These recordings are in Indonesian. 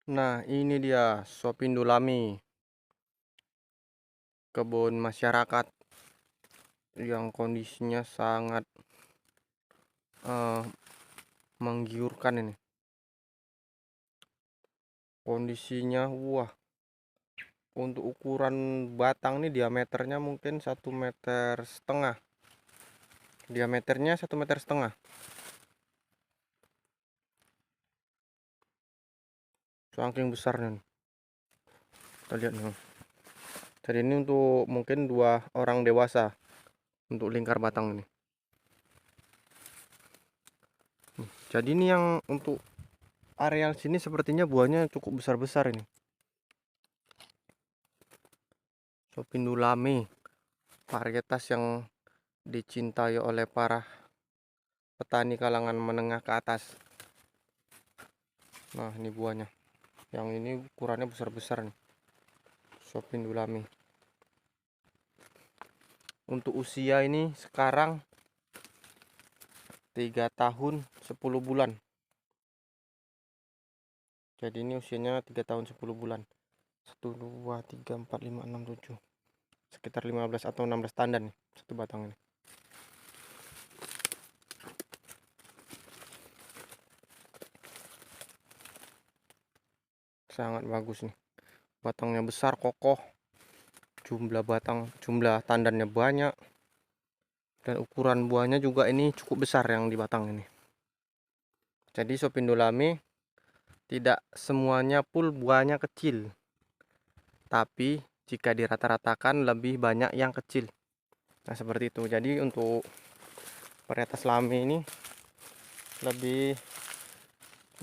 Nah, ini dia Shopindolami, kebun masyarakat yang kondisinya sangat eh, menggiurkan ini. Kondisinya, wah, untuk ukuran batang ini diameternya mungkin 1,5 meter. Diameternya 1,5 meter. Saking besarnya nih. Kita lihat nih. Jadi ini untuk mungkin 2 orang dewasa untuk lingkar batang ini. Jadi ini yang untuk areal sini sepertinya buahnya cukup besar-besar ini. Shopindolami, varietas yang dicintai oleh para petani kalangan menengah ke atas. Nah, ini buahnya. Yang ini ukurannya besar-besar nih. Shopindolami. Untuk usia ini sekarang 3 tahun 10 bulan. Jadi ini usianya 3 tahun 10 bulan. 1, 2, 3, 4, 5, 6, 7. Sekitar 15 atau 16 tandan nih satu batang ini. Sangat bagus nih. Batangnya besar, kokoh. Jumlah tandannya banyak. Dan ukuran buahnya juga ini cukup besar yang di batang ini. Jadi Shopindolami tidak semuanya full buahnya kecil. Tapi jika dirata-ratakan lebih banyak yang kecil. Nah, seperti itu. Jadi untuk varietas Lami ini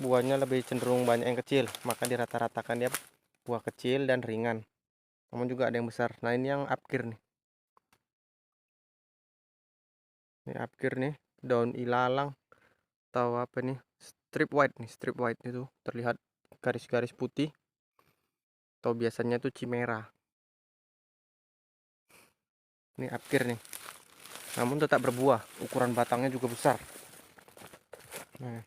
buahnya lebih cenderung banyak yang kecil, maka dirata-ratakan dia buah kecil dan ringan. Namun juga ada yang besar. Nah, ini yang apkir nih. Ini apkir nih, daun ilalang atau apa nih? Strip white nih, strip white itu terlihat garis-garis putih atau biasanya itu chimera. Ini apkir nih. Namun tetap berbuah, ukuran batangnya juga besar. Nah,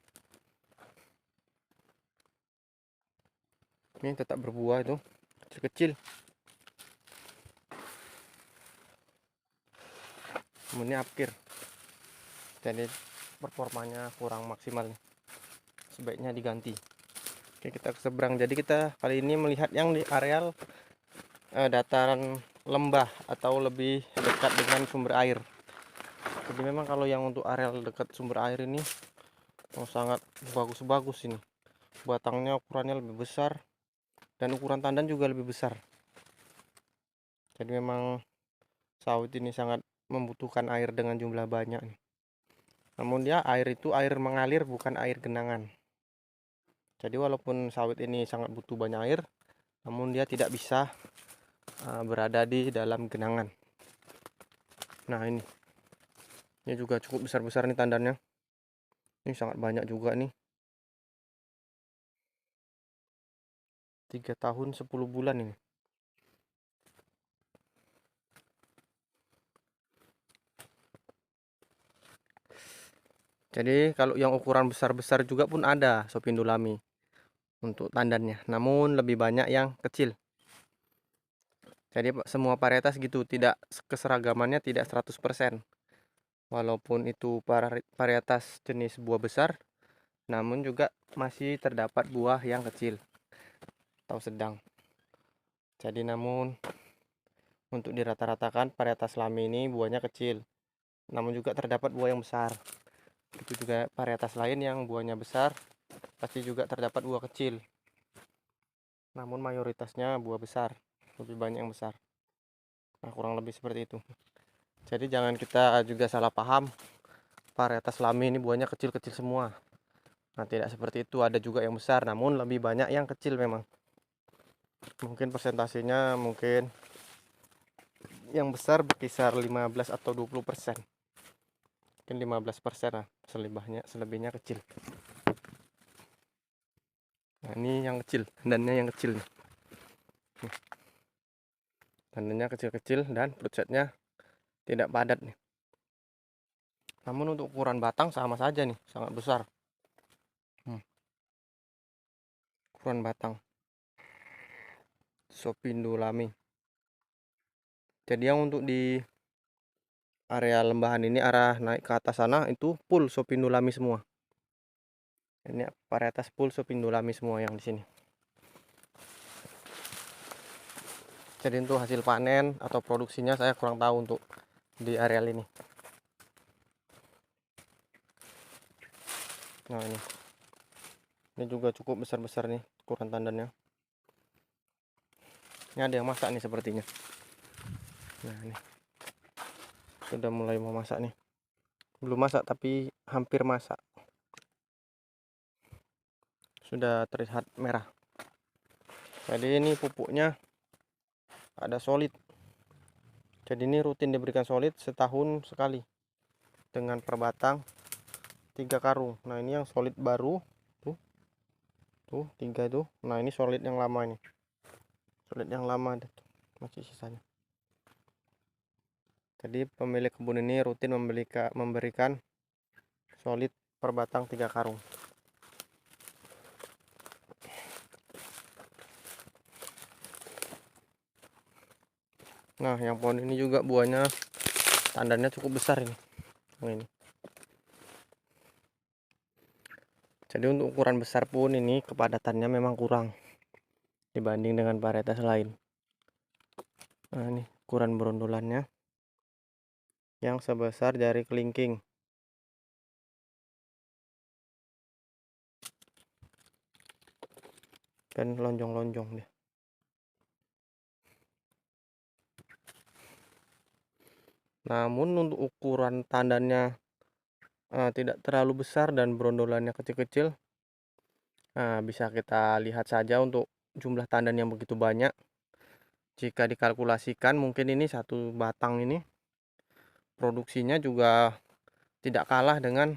ini tetap berbuah itu kecil-kecil. Ini apkir. Jadi performanya kurang maksimal nih. Sebaiknya diganti. Oke, kita ke seberang. Jadi kita kali ini melihat yang di areal dataran lembah atau lebih dekat dengan sumber air. Jadi memang kalau yang untuk areal dekat sumber air ini sangat bagus-bagus ini. Batangnya ukurannya lebih besar dan ukuran tandan juga lebih besar. Jadi memang sawit ini sangat membutuhkan air dengan jumlah banyak nih. Namun dia air itu air mengalir bukan air genangan. Jadi walaupun sawit ini sangat butuh banyak air, namun dia tidak bisa berada di dalam genangan. Nah, ini juga cukup besar-besar nih tandannya. Ini sangat banyak juga nih. 3 tahun 10 bulan ini. Jadi kalau yang ukuran besar-besar juga pun ada Shopindolami untuk tandannya. Namun lebih banyak yang kecil. Jadi semua varietas gitu, tidak keseragamannya tidak 100%. Walaupun itu varietas jenis buah besar, namun juga masih terdapat buah yang kecil atau sedang. Jadi namun untuk dirata-ratakan varietas Lami ini buahnya kecil, namun juga terdapat buah yang besar. Itu juga varietas lain yang buahnya besar, pasti juga terdapat buah kecil. Namun mayoritasnya buah besar, lebih banyak yang besar. Nah, kurang lebih seperti itu. Jadi jangan kita juga salah paham, varietas Lami ini buahnya kecil-kecil semua. Nah, tidak seperti itu, ada juga yang besar, namun lebih banyak yang kecil memang. Mungkin persentasenya mungkin yang besar berkisar 15 atau 20%. Mungkin 15% lah, selebihnya kecil. Nah, ini yang kecil, dannya yang kecil nih. Dananya kecil-kecil dan fruit setnya tidak padat nih. Namun untuk ukuran batang sama saja nih, sangat besar. Ukuran batang. Shopindulami. Jadi yang untuk di area lembahan ini, arah naik ke atas sana itu full Shopindulami semua. Ini varietas full Shopindulami semua yang di sini. Jadi untuk hasil panen atau produksinya saya kurang tahu untuk di areal ini. Nah ini juga cukup besar-besar nih ukuran tandannya. Ini ada yang masak nih sepertinya. Nah ini sudah mulai mau masak nih. Belum masak tapi hampir masak. Sudah terlihat merah. Jadi ini pupuknya ada solid. Jadi ini rutin diberikan solid setahun sekali dengan per batang 3 karung. Nah ini yang solid baru tuh 3 itu. Nah ini solid yang lama ini. Solid yang lama ada tuh, masih sisanya. Jadi pemilik kebun ini rutin memberikan solid per batang 3 karung. Nah yang pohon ini juga buahnya tandannya cukup besar ini. Ini. Jadi untuk ukuran besar pun ini kepadatannya memang kurang dibanding dengan varietas lain. Nah ini ukuran berondolannya yang sebesar jari kelingking. Dan lonjong-lonjong dia. Namun untuk ukuran tandannya tidak terlalu besar dan berondolannya kecil-kecil, bisa kita lihat saja untuk jumlah tandan yang begitu banyak. Jika dikalkulasikan mungkin ini satu batang ini produksinya juga tidak kalah dengan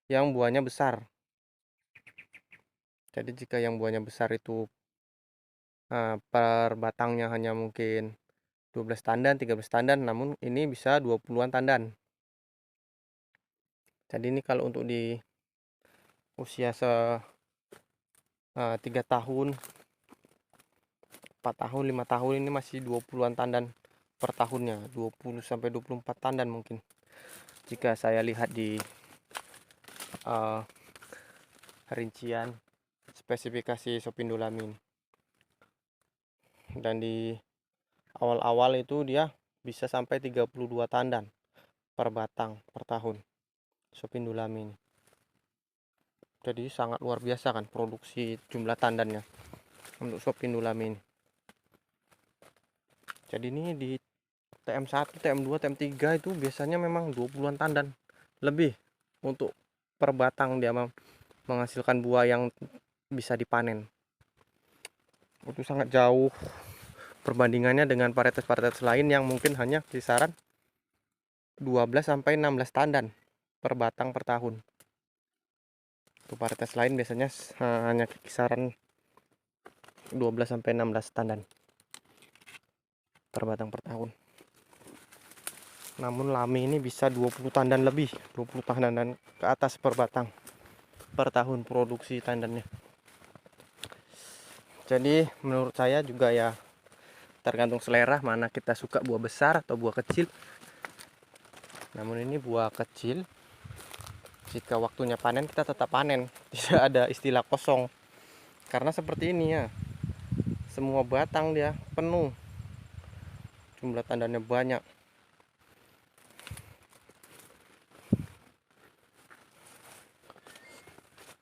yang buahnya besar. Jadi jika yang buahnya besar itu per batangnya hanya mungkin 12 tandan, 13 tandan, namun ini bisa 20-an tandan. Jadi ini kalau untuk di usia 3 tahun, 4 tahun, 5 tahun ini masih 20-an tandan per tahunnya, 20 sampai 24 tandan mungkin. Jika saya lihat di rincian spesifikasi Shopindulami. Dan di awal-awal itu dia bisa sampai 32 tandan per batang per tahun Shopindulami ini. Jadi sangat luar biasa kan produksi jumlah tandannya untuk Shopindulami ini. Jadi ini di TM1, TM2, TM3 itu biasanya memang 20-an tandan lebih untuk per batang dia menghasilkan buah yang bisa dipanen. Itu sangat jauh perbandingannya dengan varietas-varietas lain yang mungkin hanya kisaran 12 sampai 16 tandan per batang per tahun. Untuk varietas lain biasanya hanya kisaran 12 sampai 16 tandan per batang per tahun. Namun Lami ini bisa 20 tandan lebih, 20 tandan ke atas per batang per tahun produksi tandannya. Jadi menurut saya juga ya tergantung selera mana kita suka, buah besar atau buah kecil. Namun ini buah kecil, jika waktunya panen kita tetap panen, tidak ada istilah kosong. Karena seperti ini ya, semua batang dia penuh, jumlah tandannya banyak.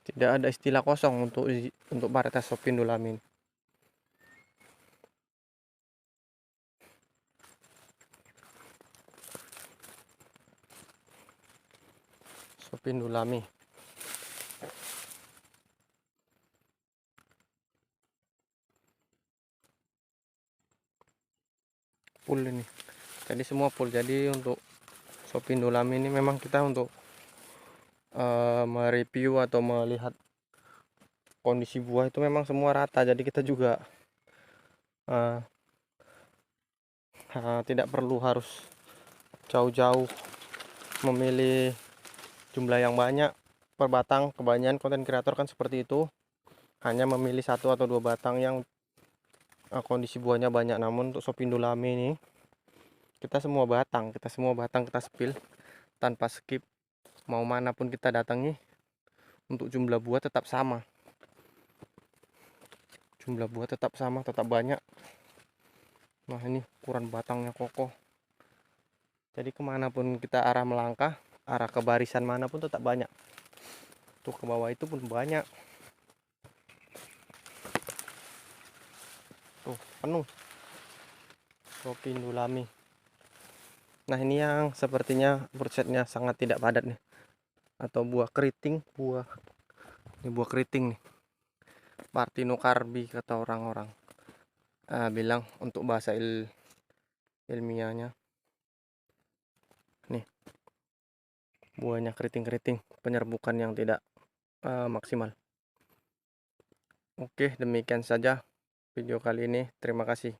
Tidak ada istilah kosong untuk varietas Shopindulami. Shopindulami. Full ini. Jadi semua full. Jadi untuk Shopindulami ini memang kita untuk mereview atau melihat kondisi buah itu memang semua rata. Jadi kita juga tidak perlu harus jauh-jauh memilih jumlah yang banyak per batang. Kebanyakan konten kreator kan seperti itu, hanya memilih 1 atau 2 batang yang kondisi buahnya banyak, namun untuk Sopindolami ini kita semua batang kita spill tanpa skip. Mau mana pun kita datangi, untuk jumlah buah tetap sama, tetap banyak. Nah ini ukuran batangnya kokoh, jadi kemanapun kita arah melangkah, arah ke barisan manapun tetap banyak. Tuh ke bawah itu pun banyak, tuh penuh Sopindolami. Nah ini yang sepertinya fruitsetnya sangat tidak padat nih, atau buah keriting. Ini buah keriting nih, Partinocarpi kata orang-orang, bilang untuk bahasa ilmiahnya. Nih buahnya keriting-keriting, penyerbukan yang tidak maksimal. Oke, demikian saja video kali ini. Terima kasih.